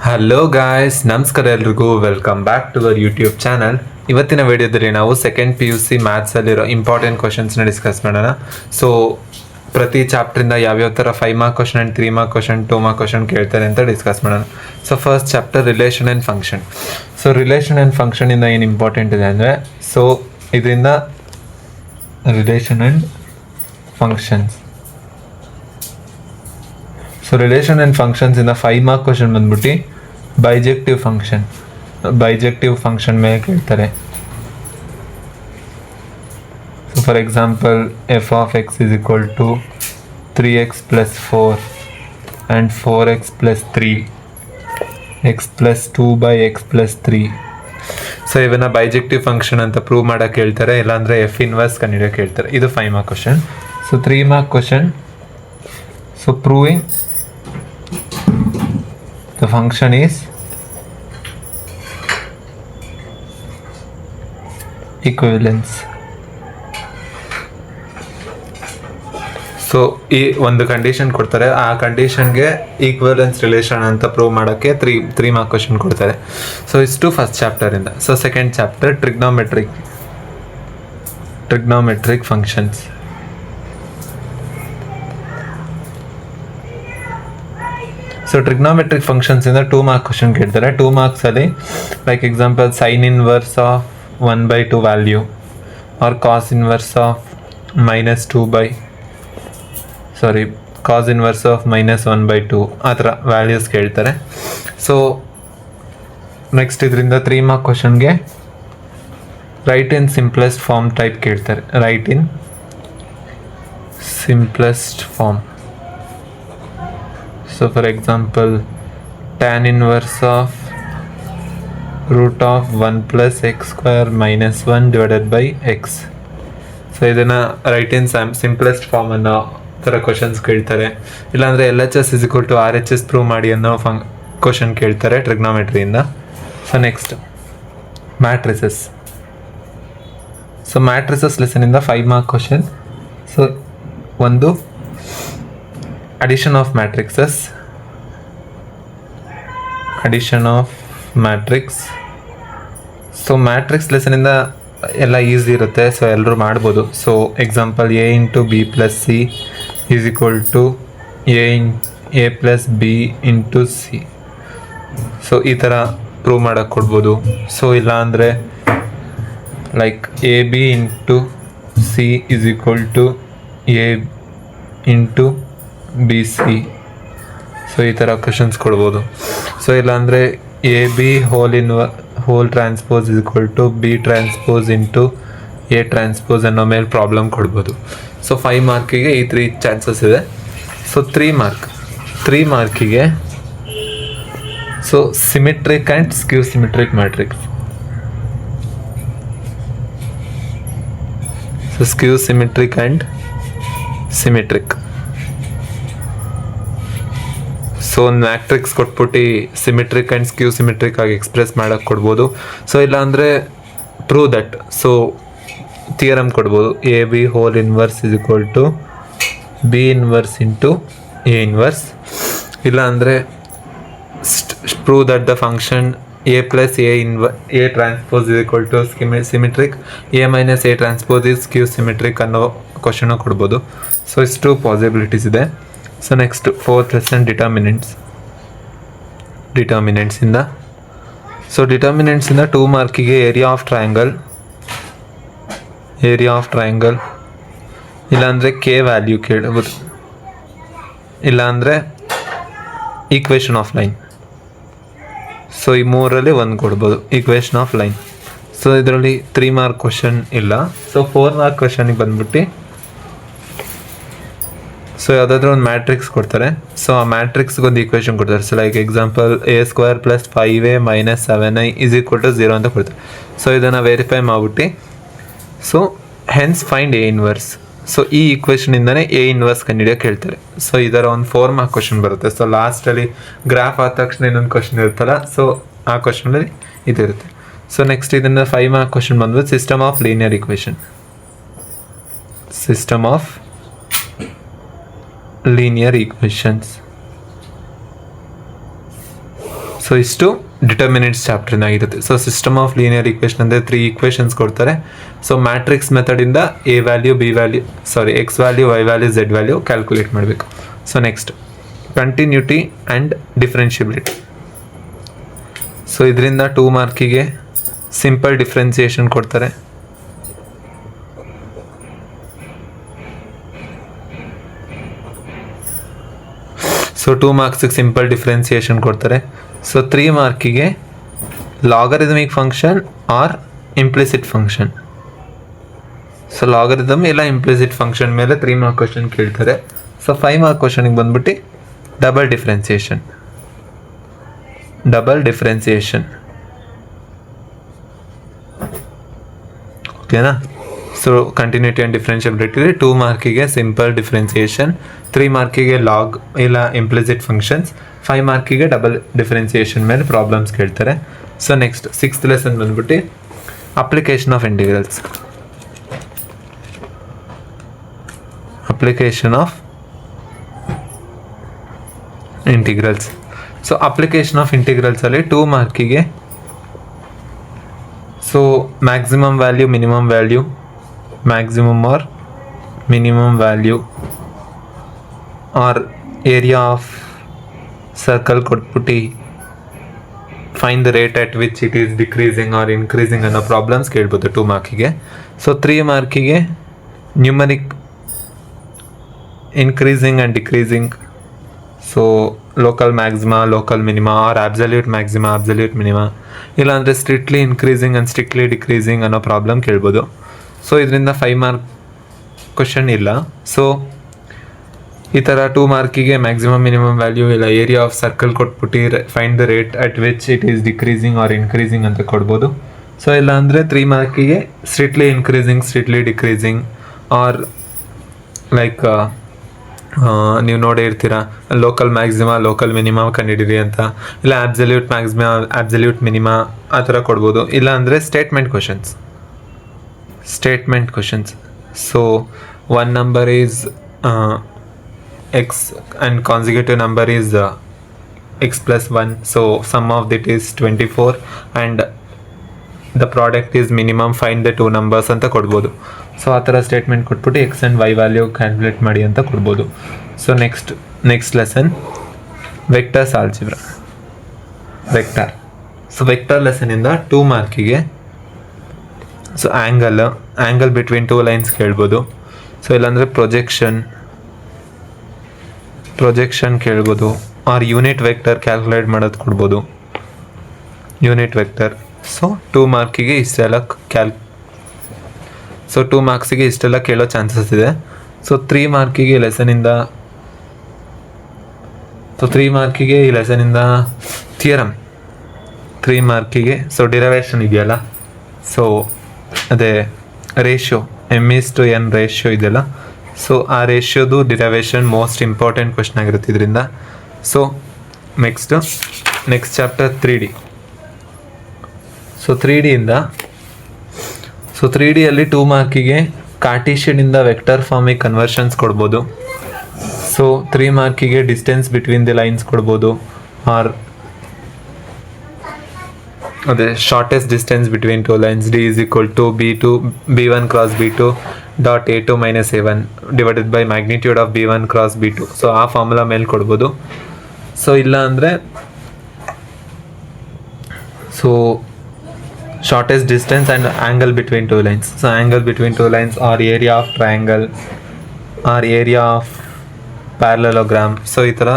Hello guys, ನಮಸ್ಕಾರ ಎಲ್ರಿಗೂ. Welcome back to our YouTube channel. ಇವತ್ತಿನ ವಿಡಿಯೋದಲ್ಲಿ ನಾವು ಸೆಕೆಂಡ್ PUC ಮ್ಯಾಥ್ಸಲ್ಲಿರೋ ಇಂಪಾರ್ಟೆಂಟ್ ಕ್ವಶನ್ಸ್ನ ಡಿಸ್ಕಸ್ ಮಾಡೋಣ. ಸೊ ಪ್ರತಿ ಚಾಪ್ಟ್ರಿಂದ ಯಾವ್ಯಾವ ಥರ 5 mark question and 3 mark question 2 mark question ಕೇಳ್ತಾರೆ ಅಂತ ಡಿಸ್ಕಸ್ ಮಾಡೋಣ. So first chapter relation and function. So relation and ಫಂಕ್ಷನಿಂದ ಏನು ಇಂಪಾರ್ಟೆಂಟ್ ಇದೆ ಅಂದರೆ, ಸೊ ಇದರಿಂದ relation and functions. So relation and functions ಇಂದ 5 ಮಾರ್ಕ್ ಕ್ವಶನ್ ಬಂದ್ಬಿಟ್ಟು ಬೈಜೆಕ್ಟಿವ್ ಫಂಕ್ಷನ್ ಮೇಲೆ ಕೇಳ್ತಾರೆ. So for example f of x is equal to 3x plus 4 and 4x plus 3 x plus 2 by x plus 3. So ಇವನ್ನ bijective function ಅಂತ prove ಮಾಡೋಕೆ ಹೇಳ್ತಾರೆ, ಇಲ್ಲಾಂದರೆ F inverse ಕಂಡುಹಿಡಿಯೋಕೆ ಹೇಳ್ತಾರೆ. ಇದು 5 mark question. So 3 mark question. So proving the function is equivalence. So ಈ ಒಂದು ಕಂಡೀಷನ್ ಕೊಡ್ತಾರೆ, ಆ ಕಂಡೀಷನ್ಗೆ ಈಕ್ವಲೆನ್ಸ್ ರಿಲೇಷನ್ ಅಂತ ಪ್ರೂವ್ ಮಾಡೋಕ್ಕೆ 3 ಮಾರ್ಕ್ ಕ್ವಶನ್ ಕೊಡ್ತಾರೆ. ಸೊ ಇಷ್ಟು ಫಸ್ಟ್ ಚಾಪ್ಟರಿಂದ. So second chapter trigonometric functions. So trigonometric functions ಇಂದ 2 ಮಾರ್ಕ್ ಕ್ವಶನ್ ಕೇಳ್ತಾರೆ. 2 ಮಾರ್ಕ್ಸಲ್ಲಿ like example sine inverse of 1/2 value or cos inverse of -1/2 ಆ ಥರ ವ್ಯಾಲ್ಯೂಸ್ ಕೇಳ್ತಾರೆ. ಸೊ ನೆಕ್ಸ್ಟ್ ಇದರಿಂದ 3 ಮಾರ್ಕ್ ಕ್ವಶನ್ಗೆ write in simplest form type ಕೇಳ್ತಾರೆ. Write in simplest form. So for example, tan inverse of root of 1 plus x square minus 1 divided by x. So ಇದನ್ನು right in simplest form ಅನ್ನೋ ಥರ questions ಕೇಳ್ತಾರೆ. ಇಲ್ಲಾಂದರೆ LHS is equal to RHS prove ಮಾಡಿ ಅನ್ನೋ question ಕೇಳ್ತಾರೆ ಟ್ರಿಗ್ನೋಮೆಟ್ರಿಯಿಂದ. So next matrices. So matrices ಲೆಸನಿಂದ 5 ಮಾರ್ಕ್ ಕ್ವಶನ್. ಸೊ ಒಂದು addition of matrix. So matrix ಲೆಸನಿಂದ ಎಲ್ಲ ಈಸಿ ಇರುತ್ತೆ, ಸೊ ಎಲ್ಲರೂ ಮಾಡ್ಬೋದು. So example a into b plus c is equal to a plus b into c. So ಈ ಥರ prove ಮಾಡೋಕ್ಕೆ ಕೊಡ್ಬೋದು. ಸೊ ಇಲ್ಲ ಅಂದರೆ like ab into c is equal to a into BC. So ಈ ಥರ ಕ್ವಶನ್ಸ್ ಕೊಡ್ಬೋದು. ಸೊ ಇಲ್ಲಾಂದರೆ AB whole transpose is equal to B transpose into A transpose ಅನ್ನೋ ಮೇಲೆ ಪ್ರಾಬ್ಲಮ್ ಕೊಡ್ಬೋದು. ಸೊ 5 ಮಾರ್ಕಿಗೆ ಈ 3 ಚಾನ್ಸಸ್ ಇದೆ. ಸೊ 3 ಮಾರ್ಕಿಗೆ so symmetric and skew symmetric matrix. So skew symmetric and symmetric. So ಒಂದು ಮ್ಯಾಟ್ರಿಕ್ಸ್ ಕೊಟ್ಬಿಟ್ಟು ಸಿಮಿಟ್ರಿಕ್ ಆ್ಯಂಡ್ ಸ್ಕ್ಯೂ ಸಿಮಿಟ್ರಿಕ್ ಆಗಿ express ಮಾಡೋಕ್ಕೆ ಕೊಡ್ಬೋದು. ಸೊ ಇಲ್ಲಾಂದರೆ ಪ್ರೂವ್ ದಟ್. ಸೊ ಥಿಯರಮ್ ಕೊಡ್ಬೋದು. AB whole inverse is equal to B inverse into A inverse. ಇಲ್ಲಾಂದರೆ prove that the function A plus A transpose is equal to symmetric, A minus A transpose is skew symmetric ಅನ್ನೋ question ಕೊಡ್ಬೋದು. So ಇಷ್ಟು possibilities ಇದೆ. So next 4th lesson ಡಿಟರ್ಮಿನೆಂಟ್ಸಿಂದ. So ಡಿಟರ್ಮಿನೆಂಟ್ಸಿಂದ 2 ಮಾರ್ಕಿಗೆ area of triangle ಇಲ್ಲಾಂದರೆ K value ಕೇಳಬಹುದು, ಇಲ್ಲಾಂದರೆ ಈಕ್ವೇಷನ್ ಆಫ್ ಲೈನ್. ಸೊ ಈ 3ರಲ್ಲಿ ಒಂದು ಕೊಡ್ಬೋದು, ಈಕ್ವೇಷನ್ ಆಫ್ ಲೈನ್. ಸೊ ಇದರಲ್ಲಿ 3 ಮಾರ್ಕ್ ಕ್ವಶನ್ ಇಲ್ಲ. ಸೊ 4 ಮಾರ್ಕ್ ಕ್ವಶನಿಗೆ ಬಂದ್ಬಿಟ್ಟು ಸೊ ಯಾವುದಾದ್ರೂ ಒಂದು ಮ್ಯಾಟ್ರಿಕ್ಸ್ ಕೊಡ್ತಾರೆ. ಸೊ ಆ ಮ್ಯಾಟ್ರಿಕ್ಸ್ಗೆ ಒಂದು ಈಕ್ವೇಷನ್ ಕೊಡ್ತಾರೆ. So like example a² + 5a - 7i = 0 ಅಂತ ಕೊಡ್ತಾರೆ. ಸೊ ಇದನ್ನು ವೆರಿಫೈ ಮಾಡ್ಬಿಟ್ಟು so hence find A inverse. So ಈ ಈಕ್ವೇಷನಿಂದನೇ A ಇನ್ವರ್ಸ್ ಕಂಡುಹಿಡಿಯೋಕೆ ಹೇಳ್ತಾರೆ. ಸೊ ಇದರ ಒಂದು 4 ಮಾರ್ಕ್ ಕ್ವಶನ್ ಬರುತ್ತೆ. ಸೊ ಲಾಸ್ಟಲ್ಲಿ ಗ್ರಾಫ್ ಆದ ತಕ್ಷಣ ಇನ್ನೊಂದು ಕ್ವಶನ್ ಇರುತ್ತಲ್ಲ, ಸೊ ಆ ಕ್ವಶನಲ್ಲಿ ಇದಿರುತ್ತೆ. ಸೊ ನೆಕ್ಸ್ಟ್ ಇದನ್ನು 5 ಮಾರ್ಕ್ ಕ್ವಶನ್ ಬಂದ್ಬಿಟ್ಟು system of linear equation. linear equations. So ಇಷ್ಟು ಡಿಟರ್ಮಿನೆಂಟ್ಸ್ ಚಾಪ್ಟರ್ನಾಗಿರುತ್ತೆ. So system of linear equation ಅಂದರೆ 3 ಈಕ್ವೇಷನ್ಸ್ ಕೊಡ್ತಾರೆ. ಸೊ ಮ್ಯಾಟ್ರಿಕ್ಸ್ ಮೆಥಡಿಂದ A value X value Y value Z value calculate ಮಾಡಬೇಕು. So next continuity and differentiability. So ಇದರಿಂದ 2 ಮಾರ್ಕಿಗೆ simple differentiation ಕೊಡ್ತಾರೆ. So 2 ಮಾರ್ಕ್ಸಿಗೆ ಸಿಂಪಲ್ ಡಿಫ್ರೆನ್ಸಿಯೇಷನ್ ಕೊಡ್ತಾರೆ. ಸೊ 3 ಮಾರ್ಕಿಗೆ logarithmic function or implicit function. So logarithm ಇಲ್ಲ ಇಂಪ್ಲಿಸಿಟ್ ಫಂಕ್ಷನ್ ಮೇಲೆ 3 ಮಾರ್ಕ್ ಕ್ವಶನ್ ಕೇಳ್ತಾರೆ. ಸೊ 5 ಮಾರ್ಕ್ ಕ್ವಶನಿಗೆ ಬಂದ್ಬಿಟ್ಟು ಡಬಲ್ ಡಿಫ್ರೆನ್ಸಿಯೇಷನ್ ಓಕೆನಾ. ಸೊ ಕಂಟಿನ್ಯೂಟಿ ಆ್ಯಂಡ್ ಡಿಫ್ರೆನ್ಷಿಯಬಿಲಿಟಿ 2 ಮಾರ್ಕಿಗೆ ಸಿಂಪಲ್ ಡಿಫ್ರೆನ್ಸಿಯೇಷನ್, 3 ಮಾರ್ಕಿಗೆ ಲಾಗ್ ಇಲ್ಲ ಇಂಪ್ಲಿಸಿಟ್ ಫಂಕ್ಷನ್ಸ್, 5 ಮಾರ್ಕಿಗೆ ಡಬಲ್ ಡಿಫ್ರೆನ್ಸಿಯೇಷನ್ ಮೇಲೆ ಪ್ರಾಬ್ಲಮ್ಸ್ ಕೇಳ್ತಾರೆ. ಸೊ ನೆಕ್ಸ್ಟ್ 6th ಲೆಸನ್ ಬಂದ್ಬಿಟ್ಟು application of integrals. So application of integrals ಅಲ್ಲಿ 2 ಮಾರ್ಕಿಗೆ so maximum value minimum value, maximum or minimum value or area of circle ಕೊಟ್ಬಿಟ್ಟು find the rate at which it is decreasing or increasing ಅನ್ನೋ problems ಕೇಳ್ಬೋದು 2 ಮಾರ್ಕಿಗೆ. So 3 ಮಾರ್ಕಿಗೆ numeric increasing and decreasing, so local maxima local minima or absolute maxima absolute minima, ಇಲ್ಲಾಂದರೆ strictly increasing and strictly decreasing ಅನ್ನೋ problem ಕೇಳ್ಬೋದು. So ಇದರಿಂದ 5 mark question ಇಲ್ಲ. So ಈ ಥರ 2 ಮಾರ್ಕಿಗೆ ಮ್ಯಾಕ್ಸಿಮಮ್ ಮಿನಿಮಮ್ ವ್ಯಾಲ್ಯೂ ಇಲ್ಲ ಏರಿಯಾ ಆಫ್ ಸರ್ಕಲ್ ಕೊಟ್ಬಿಟ್ಟು find the rate at which it is decreasing or increasing ಅಂತ ಕೊಡ್ಬೋದು. ಸೊ ಇಲ್ಲ ಅಂದರೆ 3 ಮಾರ್ಕಿಗೆ strictly increasing strictly decreasing are like ನೀವು ನೋಡೇ ಇರ್ತೀರ ಲೋಕಲ್ ಮ್ಯಾಕ್ಸಿಮಾ ಲೋಕಲ್ ಮಿನಿಮಾ ಕಂಡಿಡಿರಿ ಅಂತ, ಇಲ್ಲ ಅಬ್ಸಲ್ಯೂಟ್ ಮ್ಯಾಕ್ಸಿಮಾ ಅಬ್ಸಲ್ಯೂಟ್ ಮಿನಿಮಾ ಆ ಥರ ಕೊಡ್ಬೋದು. ಇಲ್ಲ ಅಂದರೆ statement questions. So 1 number is x and consecutive number is x plus 1, so sum of that is 24 and the product is minimum, find the 2 numbers ಅಂತ ಕೊಡ್ಬೋದು. So ಆ ಥರ ಸ್ಟೇಟ್ಮೆಂಟ್ ಕೊಟ್ಬಿಟ್ಟು X and Y value calculate ಮಾಡಿ ಅಂತ ಕೊಡ್ಬೋದು. So next lesson vectors algebra. So vector ಲೆಸನಿಂದ 2 ಮಾರ್ಕಿಗೆ ಸೊ ಆ್ಯಂಗಲ್ ಬಿಟ್ವೀನ್ 2 ಲೈನ್ಸ್ ಕೇಳ್ಬೋದು. ಸೊ ಇಲ್ಲಾಂದರೆ ಪ್ರೊಜೆಕ್ಷನ್ ಕೇಳ್ಬೋದು ಆರ್ ಯೂನಿಟ್ ವೆಕ್ಟರ್ ಕ್ಯಾಲ್ಕುಲೇಟ್ ಮಾಡೋದು ಕೊಡ್ಬೋದು, ಯೂನಿಟ್ ವೆಕ್ಟರ್. ಸೊ 2 ಮಾರ್ಕಿಗೆ ಇಷ್ಟೆಲ್ಲ 2 ಮಾರ್ಕ್ಸಿಗೆ ಇಷ್ಟೆಲ್ಲ ಕೇಳೋ ಚಾನ್ಸಸ್ ಇದೆ. ಸೊ 3 ಮಾರ್ಕಿಗೆ ಈ ಲೆಸನಿಂದ ಥಿಯರಮ್. 3 ಮಾರ್ಕಿಗೆ ಸೊ ಡಿರೈವೇಷನ್ ಇದೆಯಲ್ಲ, ಸೊ ಅದೇ ರೇಷಿಯೋ m:n ರೇಷಿಯೋ ಇದೆಯಲ್ಲ, ಸೊ ಆ ರೇಷಿಯೋದು ಡಿರೈವೇಷನ್ ಮೋಸ್ಟ್ ಇಂಪಾರ್ಟೆಂಟ್ ಕ್ವೆಶ್ಚನ್ ಆಗಿರುತ್ತೆ ಇದರಿಂದ. So next chapter 3D. So 3Dಯಲ್ಲಿ 2 ಮಾರ್ಕಿಗೆ ಕಾರ್ಟೀಷಿಯನಿಂದ ವೆಕ್ಟರ್ ಫಾರ್ಮಿಗೆ ಕನ್ವರ್ಷನ್ಸ್ ಕೊಡ್ಬೋದು. ಸೊ 3 ಮಾರ್ಕಿಗೆ ಡಿಸ್ಟೆನ್ಸ್ ಬಿಟ್ವೀನ್ ದಿ ಲೈನ್ಸ್ ಕೊಡ್ಬೋದು ಆರ್ ಅದೇ shortest distance between 2 lines d is equal to b1 cross b2 dot a2 minus a1 divided by magnitude of b1 cross b2. So ಆ formula ಮೇಲೆ ಕೊಡ್ಬೋದು. So ಇಲ್ಲ ಅಂದರೆ so shortest distance and angle between 2 lines. So angle between 2 lines or area of triangle or area of parallelogram. So ಈ ಥರ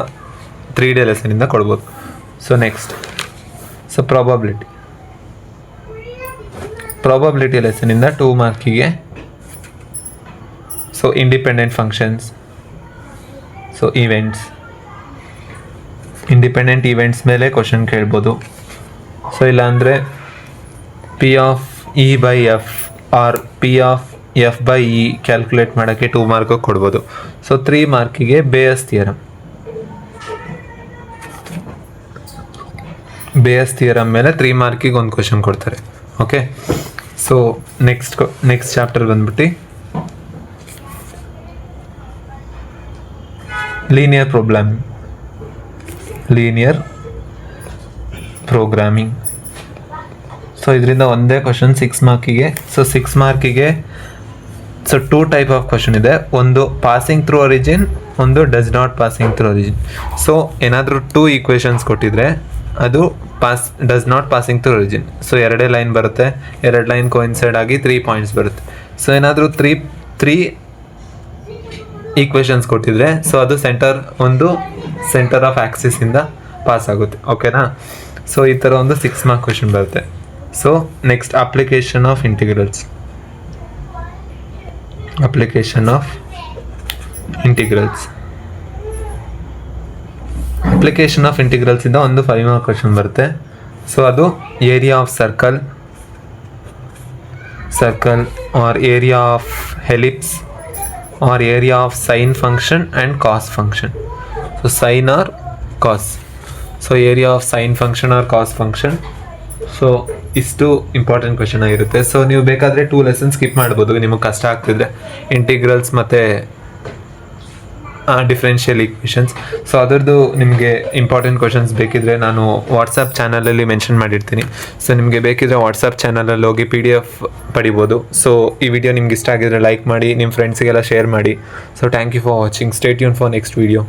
3D ಲೆಸನಿಂದ ಕೊಡ್ಬೋದು. So next probability ಲೆಸನಿಂದ 2 ಮಾರ್ಕಿಗೆ so independent functions, so independent events ಮೇಲೆ question ಕೇಳ್ಬೋದು. So ಇಲ್ಲಾಂದರೆ P of E by F or P of F by E calculate ಮಾಡೋಕ್ಕೆ 2 ಮಾರ್ಕ್ ಕೊಡ್ಬೋದು. ಸೊ 3 ಮಾರ್ಕಿಗೆ ಬೇಯಸ್ ಥಿಯರಮ್ ಮೇಲೆ 3 ಮಾರ್ಕಿಗೆ ಒಂದು ಕ್ವಶನ್ ಕೊಡ್ತಾರೆ. ಓಕೆ, ಸೊ ನೆಕ್ಸ್ಟ್ ಚಾಪ್ಟರ್ ಬಂದ್ಬಿಟ್ಟು ಲೀನಿಯರ್ ಪ್ರೋಗ್ರಾಮಿಂಗ್. ಸೊ ಇದರಿಂದ ಒಂದೇ ಕ್ವಶನ್ 6 ಮಾರ್ಕಿಗೆ. ಸೊ 6 ಮಾರ್ಕಿಗೆ ಸೊ 2 ಟೈಪ್ ಆಫ್ ಕ್ವಶನ್ ಇದೆ. ಒಂದು ಪಾಸಿಂಗ್ ಥ್ರೂ ಒರಿಜಿನ್, ಒಂದು does not passing through origin. So ಏನಾದರೂ 2 ಈಕ್ವೇಷನ್ಸ್ ಕೊಟ್ಟಿದ್ರೆ ಅದು does not passing through origin. So 2 line ಬರುತ್ತೆ, 2 ಲೈನ್ ಕೋಇನ್ಸೈಡ್ ಆಗಿ 3 ಪಾಯಿಂಟ್ಸ್ ಬರುತ್ತೆ. ಸೊ ಏನಾದರೂ ತ್ರೀ ಈಕ್ವೇಷನ್ಸ್ ಕೊಟ್ಟಿದ್ರೆ ಸೊ ಅದು ಸೆಂಟರ್ ಆಫ್ ಆಕ್ಸಿಸಿಂದ ಪಾಸ್ ಆಗುತ್ತೆ. ಓಕೆನಾ? ಸೊ ಈ ಥರ ಒಂದು 6 ಮಾರ್ಕ್ ಕ್ವಶನ್ ಬರುತ್ತೆ. So next application of integrals. Application of ಇಂಟಿಗ್ರಲ್ಸಿಂದ ಒಂದು 5 ಮಾರ್ಕ್ ಕ್ವಶನ್ ಬರುತ್ತೆ. ಸೊ ಅದು area of circle or area of ellipse or area of sine function and cos function. So sine or cos. So area of sine function or cos function. So ಇಷ್ಟು important question ಆಗಿರುತ್ತೆ. So ನೀವು ಬೇಕಾದರೆ 2 lesson skip ಮಾಡ್ಬೋದು ನಿಮಗೆ ಕಷ್ಟ ಆಗ್ತಿದ್ರೆ, integrals ಮತ್ತು differential equations. So ಅದರದ್ದು ನಿಮಗೆ ಇಂಪಾರ್ಟೆಂಟ್ ಕ್ವಶನ್ಸ್ ಬೇಕಿದ್ರೆ ನಾನು ವಾಟ್ಸಪ್ ಚಾನಲಲ್ಲಿ ಮೆನ್ಷನ್ ಮಾಡಿರ್ತೀನಿ. ಸೊ ನಿಮಗೆ ಬೇಕಿದ್ರೆ ವಾಟ್ಸಪ್ ಚಾನಲಲ್ಲಿ ಹೋಗಿ PDF ಪಡಿಬೋದು. ಸೊ ಈ ವಿಡಿಯೋ ನಿಮ್ಗೆ ಇಷ್ಟ ಆಗಿದ್ರೆ ಲೈಕ್ ಮಾಡಿ, ನಿಮ್ಮ ಫ್ರೆಂಡ್ಸಿಗೆಲ್ಲ ಶೇರ್ ಮಾಡಿ. So thank you for watching. Stay tune for next video.